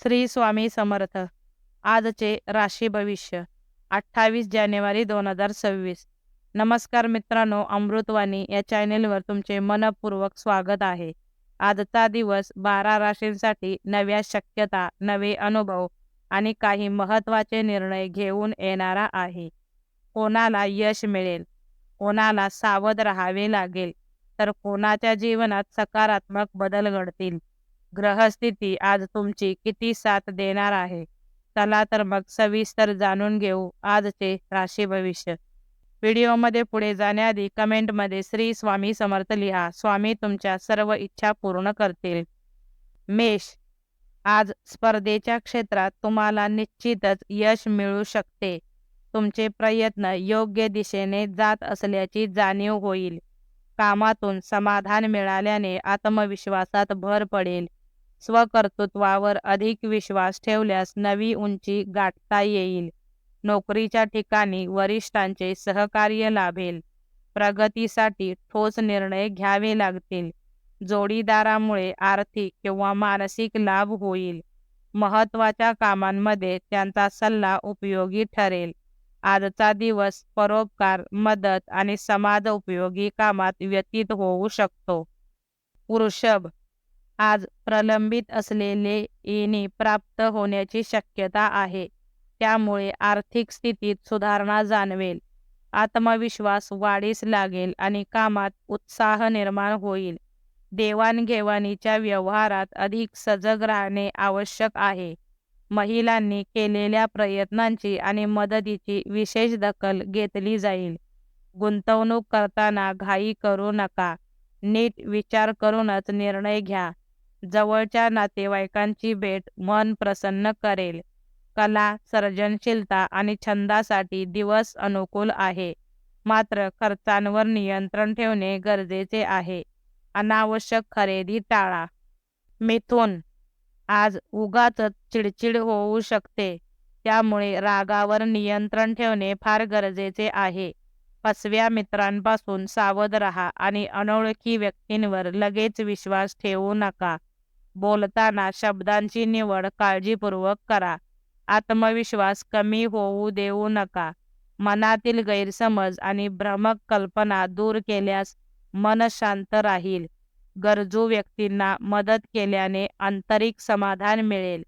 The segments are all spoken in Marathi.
श्री स्वामी समर्थ. आजचे राशी भविष्य 28 जानेवारी 2026. नमस्कार मित्रांनो, अमृतवाणी या चॅनेलवर तुमचे मनपूर्वक स्वागत आहे. आजचा दिवस 12 राशींसाठी नव्या शक्यता, नवे अनुभव आणि काही महत्त्वाचे निर्णय घेऊन येणारा आहे. कोणाला यश मिळेल, कोणाला सावध राहावे लागेल, तर कोणाच्या जीवनात सकारात्मक बदल घडतील. ग्रहस्थिती आज तुमची किती साथ देणार आहे? चला तर मग सविस्तर जाणून घेऊ आजचे राशी भविष्य. व्हिडिओमध्ये पुढे जाण्याआधी कमेंटमध्ये श्री स्वामी समर्थ लिहा. स्वामी तुमच्या सर्व इच्छा पूर्ण करतील. मेष, आज स्पर्धेच्या क्षेत्रात तुम्हाला निश्चितच यश मिळू शकते. तुमचे प्रयत्न योग्य दिशेने जात असल्याची जाणीव होईल. कामातून समाधान मिळाल्याने आत्मविश्वासात भर पडेल. स्वकर्तृत्वावर अधिक विश्वास ठेवल्यास नवी उंची गाठता येईल. नोकरीच्या ठिकाणी वरिष्ठांचे सहकार्य लाभेल. प्रगतीसाठी ठोस निर्णय घ्यावे लागतील. जोडीदारामुळे आर्थिक किंवा मानसिक लाभ होईल. महत्त्वाच्या कामांमध्ये त्यांचा सल्ला उपयोगी ठरेल. आजचा दिवस परोपकार, मदत आणि समाज उपयोगी कामात व्यतीत होऊ शकतो. वृषभ, आज प्रलंबित असलेले येणे प्राप्त होण्याची शक्यता आहे. त्यामुळे आर्थिक स्थितीत सुधारणा जाणवेल. आत्मविश्वास वाढीस लागेल आणि कामात उत्साह निर्माण होईल. देवाणघेवाणीच्या व्यवहारात अधिक सजग राहणे आवश्यक आहे. महिलांनी केलेल्या प्रयत्नांची आणि मदतीची विशेष दखल घेतली जाईल. गुंतवणूक करताना घाई करू नका. नीट विचार करूनच निर्णय घ्या. जवळच्या नातेवाईकांची भेट मन प्रसन्न करेल. कला, सर्जनशीलता आणि छंदासाठी दिवस अनुकूल आहे. मात्र खर्चांवर नियंत्रण ठेवणे गरजेचे आहे. अनावश्यक खरेदी टाळा. मिथुन, आज उगाचच चिडचिड होऊ शकते. त्यामुळे रागावर नियंत्रण ठेवणे फार गरजेचे आहे. फसव्या मित्रांपासून सावध राहा आणि अनोळखी व्यक्तींवर लगेच विश्वास ठेवू नका. बोलताना शब्दांची निवड काळजीपूर्वक करा. आत्मविश्वास कमी होऊ देऊ नका. मनातील गैरसमज आणि भ्रमक कल्पना दूर केल्यास मन शांत राहील. गरजू व्यक्तींना मदत केल्याने आंतरिक समाधान मिळेल.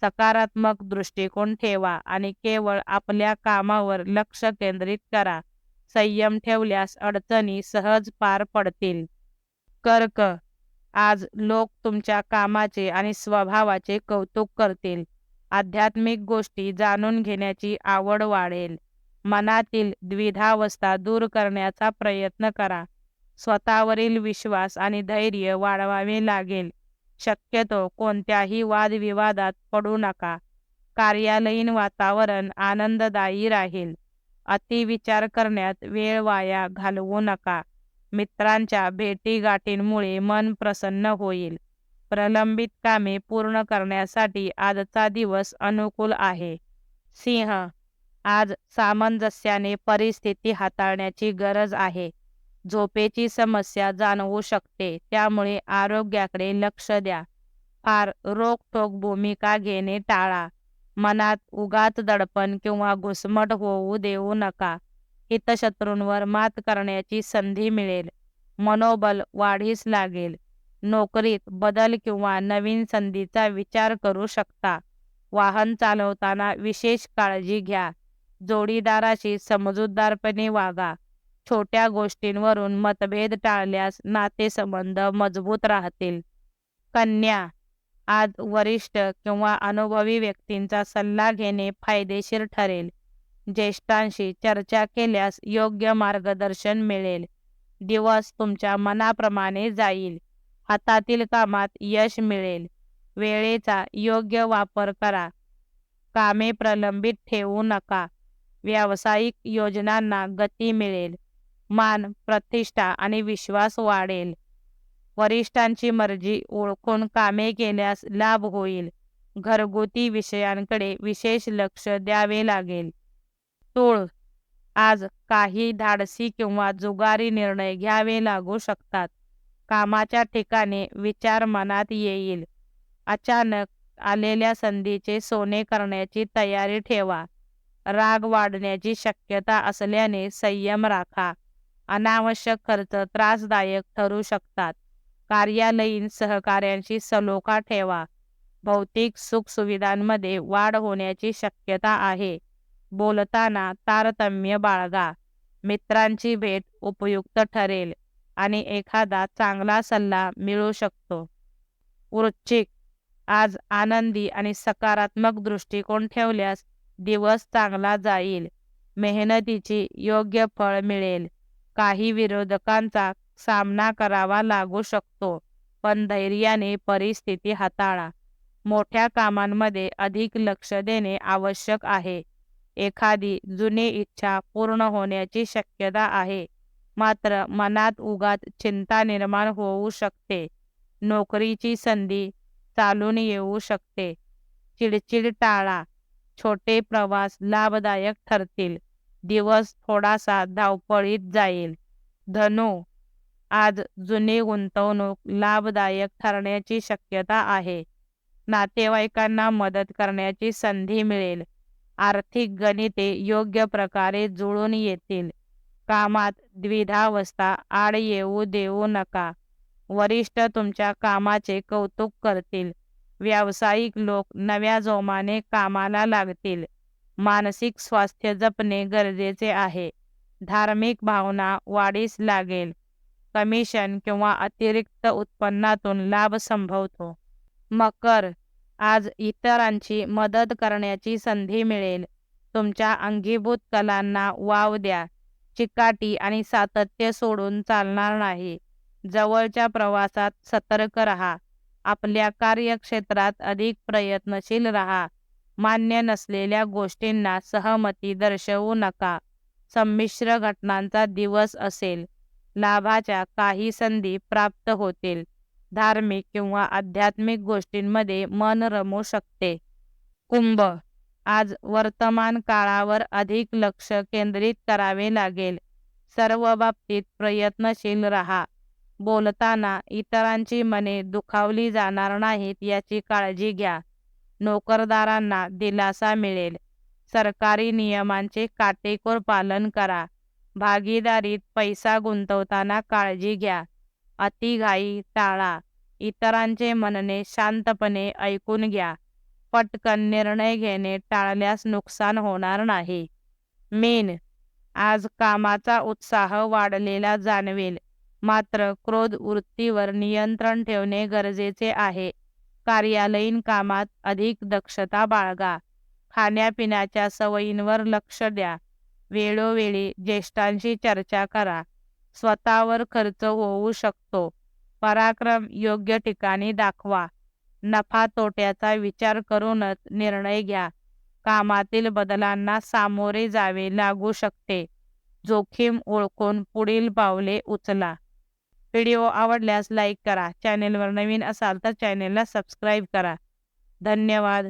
सकारात्मक दृष्टिकोन ठेवा आणि केवळ आपल्या कामावर लक्ष केंद्रित करा. संयम ठेवल्यास अडचणी सहज पार पडतील. कर्क, आज लोक तुमच्या कामाचे आणि स्वभावाचे कौतुक करतील. आध्यात्मिक गोष्टी जाणून घेण्याची आवड वाढेल. मनातील द्विधावस्था दूर करण्याचा प्रयत्न करा. स्वतःवरील विश्वास आणि धैर्य वाढवावे लागेल. शक्यतो कोणत्याही वादविवादात पडू नका. कार्यालयीन वातावरण आनंददायी राहील. अतिविचार करण्यात वेळ वाया घालवू नका. मित्रांच्या भेटीगाठींमुळे मन प्रसन्न होईल. प्रलंबित कामे पूर्ण करण्यासाठी आजचा दिवस अनुकूल आहे. सिंह, आज सामंजस्याने परिस्थिती हाताळण्याची गरज आहे. झोपेची समस्या जाणवू शकते, त्यामुळे आरोग्याकडे लक्ष द्या. फार रोखठोक भूमिका घेणे टाळा. मनात उगाच दडपण किंवा घुसमट होऊ देऊ नका. हितशत्रूंवर मात करण्याची संधी मिळेल. मनोबल वाढीस लागेल. नोकरीत बदल किंवा नवीन संधीचा विचार करू शकता. वाहन चालवताना विशेष काळजी घ्या. जोडीदाराशी समजूतदारपणे वागा. छोट्या गोष्टींवरून मतभेद टाळल्यास नातेसंबंध मजबूत राहतील. कन्या, आज वरिष्ठ किंवा अनुभवी व्यक्तींचा सल्ला घेणे फायदेशीर ठरेल. ज्येष्ठांशी चर्चा केल्यास योग्य मार्गदर्शन मिळेल. दिवस तुमच्या मनाप्रमाणे जाईल. हातातील कामात यश मिळेल. वेळेचा योग्य वापर करा. कामे प्रलंबित ठेवू नका. व्यावसायिक योजनांना गती मिळेल. मान, प्रतिष्ठा आणि विश्वास वाढेल. वरिष्ठांची मर्जी ओळखून कामे केल्यास लाभ होईल. घरगुती विषयांकडे विशेष लक्ष द्यावे लागेल. तूळ, आज काही धाडसी किंवा जुगारी निर्णय घ्यावे लागू शकतात. कामाच्या ठिकाणी विचार मनात येईल. अचानक आलेल्या संधीचे सोने करण्याची तयारी ठेवा. राग वाढण्याची शक्यता असल्याने संयम राखा. अनावश्यक खर्च त्रासदायक ठरू शकतात. कार्यालयीन सहकाऱ्यांशी सलोखा ठेवा. भौतिक सुखसुविधांमध्ये वाढ होण्याची शक्यता आहे. बोलताना तारतम्य बाळगा. मित्रांची भेट उपयुक्त ठरेल आणि एखादा चांगला सल्ला मिळू शकतो. वृश्चिक, आज आनंदी आणि सकारात्मक दृष्टिकोन ठेवल्यास दिवस चांगला जाईल. मेहनतीची योग्य फळ मिळेल. काही विरोधकांचा सामना करावा लागू शकतो, पण धैर्याने परिस्थिती हाताळा. मोठ्या कामांमध्ये अधिक लक्ष देणे आवश्यक आहे. एखादी जुनी इच्छा पूर्ण होण्याची शक्यता आहे, मात्र मनात उगाच चिंता निर्माण होऊ शकते. नोकरीची संधी चालून येऊ शकते. चिडचिड टाळा. छोटे प्रवास लाभदायक ठरतील. दिवस थोडासा धावपळीत जाईल. धनु, आज जुनी गुंतवणूक लाभदायक ठरण्याची शक्यता आहे. नातेवाईकांना मदत करण्याची संधी मिळेल. आर्थिक गणिते योग्य प्रकारे जुळून येतील. कामात द्विधावस्था आड येऊ देऊ नका. वरिष्ठ तुमच्या कामाचे कौतुक करतील. व्यावसायिक लोक नव्या जोमाने कामाला लागतील. मानसिक स्वास्थ्य जपणे गरजेचे आहे. धार्मिक भावना वाढीस लागेल. कमिशन किंवा अतिरिक्त उत्पन्नातून लाभ संभवतो. मकर, आज इतरांची मदत करण्याची संधी मिळेल. तुमच्या अंगीभूत कलांना वाव द्या. चिकाटी आणि सातत्य सोडून चालणार नाही. जवळच्या प्रवासात सतर्क राहा. आपल्या कार्यक्षेत्रात अधिक प्रयत्नशील राहा. मान्य नसलेल्या गोष्टींना सहमती दर्शवू नका. संमिश्र घटनांचा दिवस असेल. लाभाच्या काही संधी प्राप्त होतील. धार्मिक किंवा आध्यात्मिक गोष्टींमध्ये मन रमू शकते. कुंभ, आज वर्तमान काळावर अधिक लक्ष केंद्रित करावे लागेल. सर्व बाबतीत प्रयत्नशील राहा. बोलताना इतरांची मने दुखावली जाणार नाहीत याची काळजी घ्या. नोकरदारांना दिलासा मिळेल. सरकारी नियमांचे काटेकोर पालन करा. भागीदारीत पैसा गुंतवताना काळजी घ्या. अतिघाई टाळा. इतरांचे म्हणणे शांतपणे ऐकून घ्या. पटकन निर्णय घेणे टाळल्यास नुकसान होणार नाही. मीन, आज कामाचा उत्साह वाढलेला जाणवेल, मात्र क्रोध वृत्तीवर नियंत्रण ठेवणे गरजेचे आहे. कार्यालयीन कामात अधिक दक्षता बाळगा. खाण्यापिण्याच्या सवयींवर लक्ष द्या. वेळोवेळी ज्येष्ठांशी चर्चा करा. स्वतःवर खर्च होऊ शकतो. पराक्रम योग्य ठिकाणी दाखवा. नफा तोट्याचा विचार करूनच निर्णय घ्या. कामातील बदलांना सामोरे जावे लागू शकते. जोखीम ओळखून पुढील पावले उचला. व्हिडिओ आवडल्यास लाईक करा. चॅनेलवर नवीन असाल तर चॅनेलला सबस्क्राईब करा. धन्यवाद.